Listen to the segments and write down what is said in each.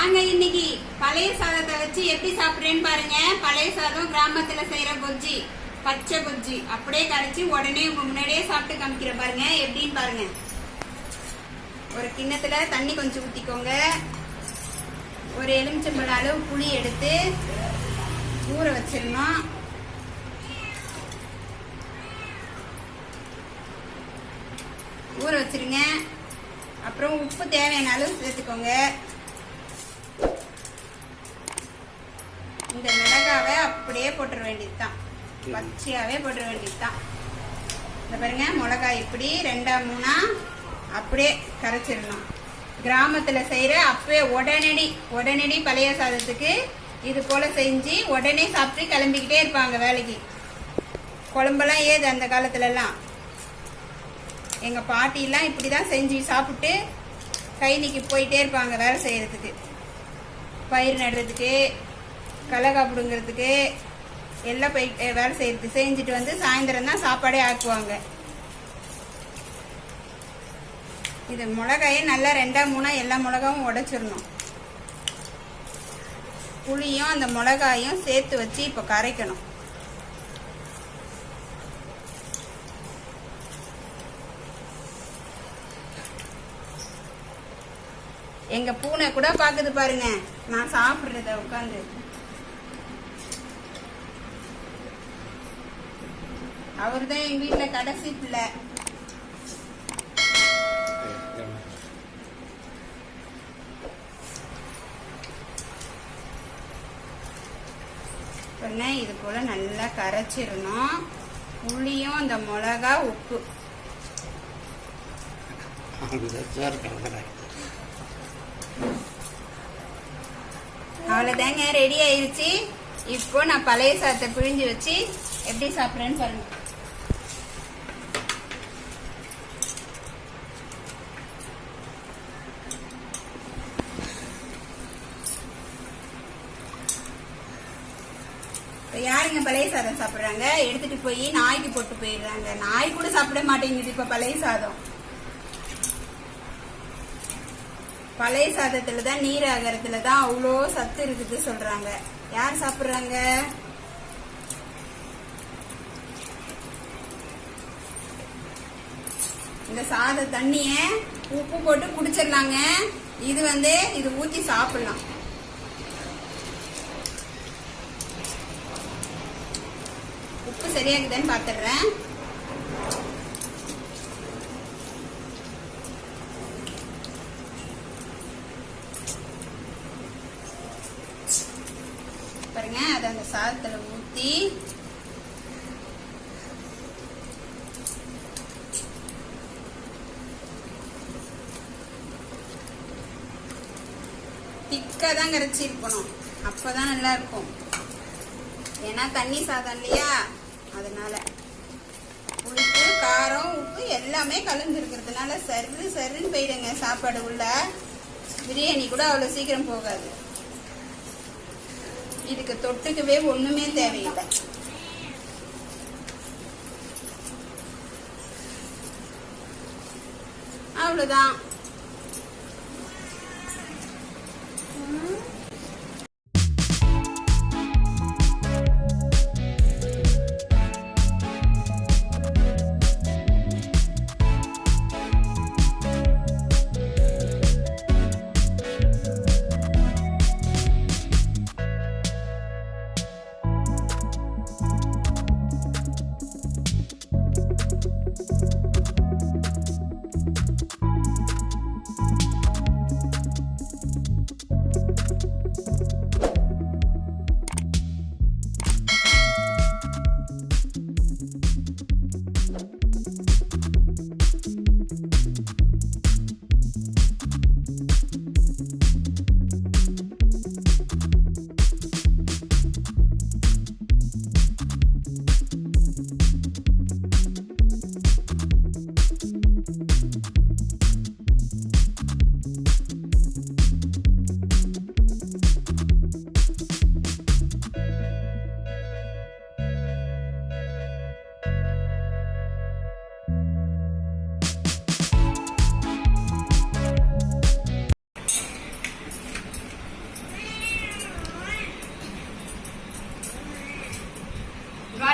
வாங்க இன்னைக்கு பழைய சாதத்தை வச்சு எப்படி சாப்பிடுறேன்னு பாருங்க. பழைய சாதம் கிராமத்துல செய்யற கொஜ்ஜி, பச்சை கொஜ்ஜி அப்படியே கரைச்சி உடனே உங்க முன்னாடியே சாப்பிட்டு காமிக்கிற பாருங்க. எப்படின்னு பாருங்க. ஒரு கிண்ணத்துல தண்ணி கொஞ்சம் ஊத்திக்கோங்க. ஒரு எலுமிச்சம்பழம் அளவு புளி எடுத்து ஊற வச்சிடணும். ஊற வச்சிருங்க. அப்புறம் உப்பு தேவையான அளவு சேர்த்துக்கோங்க. இந்த மிளகாவை அப்படியே போட்டுற வேண்டியதுதான், பச்சையாவே போட்டுற வேண்டியதுதான். இந்த பாருங்க, மிளகாய் இப்படி 2 3 அப்படியே கரைச்சிடணும். கிராமத்துல செய்யற அப்பவே உடனடி பழைய சாதத்துக்கு இது போல செஞ்சு உடனே சாப்பிட்டு கிளம்பிக்கிட்டே இருப்பாங்க வேலைக்கு. குழம்பெல்லாம் ஏது அந்த காலத்துல எல்லாம். எங்க பாட்டிலாம் இப்படிதான் செஞ்சு சாப்பிட்டு கைனிக்கு போயிட்டே இருப்பாங்க வேலை செய்யறதுக்கு, பயிர் நடுறதுக்கு, கலகா பிடுங்கிறதுக்கு எல்லாம் போயிட்டு வேலை செய்யறதுக்கு. செஞ்சுட்டு வந்து சாயந்தரம் தான் சாப்பாடே ஆக்குவாங்க. இது மிளகாயை நல்லா 2 3 எல்லா மிளகாவும் உடைச்சிடணும். புளியும் அந்த மிளகாயும் சேர்த்து வச்சு இப்போ கரைக்கணும். எங்க பூனை கூட பாக்குது பாருங்க நான் சாப்பிடுறத உட்காந்து. அவர்தான் எங்க வீட்டுல கடைசி பிள்ளை. இது போல நல்லா கரைச்சிடணும். புளியும் அந்த மிளகா உப்பு அவ்வளவுதாங்க, ரெடி ஆயிருச்சு. இப்போ நான் பழைய சாதத்தை பிழிஞ்சு வச்சு எப்படி சாப்பிட்றேன்னு பாருங்க. யாருங்க பழைய சாதம் சாப்பிடுறாங்க? எடுத்துட்டு போய் நாய்க்கு போட்டு போயிடுறாங்க. நாய் கூட சாப்பிட மாட்டேங்குது இப்ப பழைய சாதம். பழைய சாதத்துலதான் நீர் ஆகிறதுலதான் அவ்வளோ சத்து இருக்குது சொல்றாங்க. யார் சாப்பிடுறாங்க? இந்த சாத தண்ணிய உப்பு போட்டு குடிச்சிடலாங்க. இது ஊத்தி சாப்பிடலாம். உப்பு சரியாகுதுன்னு பாத்துடுறேன். பாருங்க, அதை அந்த சாதத்துல ஊத்தி திக்கா தான் கரைச்சி இருக்கணும். அப்பதான் நல்லா இருக்கும். ஏன்னா தண்ணி சாதம் இல்லையா, அதனால புளிப்பு காரம் உப்பு எல்லாமே கலந்து இருக்கிறதுனால சருன்னு போயிடுங்க சாப்பாடு உள்ள. பிரியாணி கூட அவ்வளவு சீக்கிரம் போகாது. இதுக்கு தொட்டுக்கவே ஒண்ணுமே தேவையில்லை. அவ்வளவுதான்.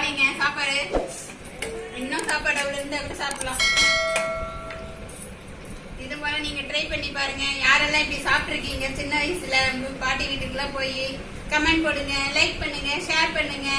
பாய்ங்க சாப்பாடு. இன்னும் சாப்பாடு அவ்வளவு இருந்தா கூட சாப்பிடலாம். இது போல நீங்க ட்ரை பண்ணி பாருங்க. யாரெல்லாம் இப்படி சாப்பிட்டுருக்கீங்க சின்ன வயசுல பாட்டி வீட்டுக்குலாம் போய் கமெண்ட் போடுங்க, லைக் பண்ணுங்க, ஷேர் பண்ணுங்க.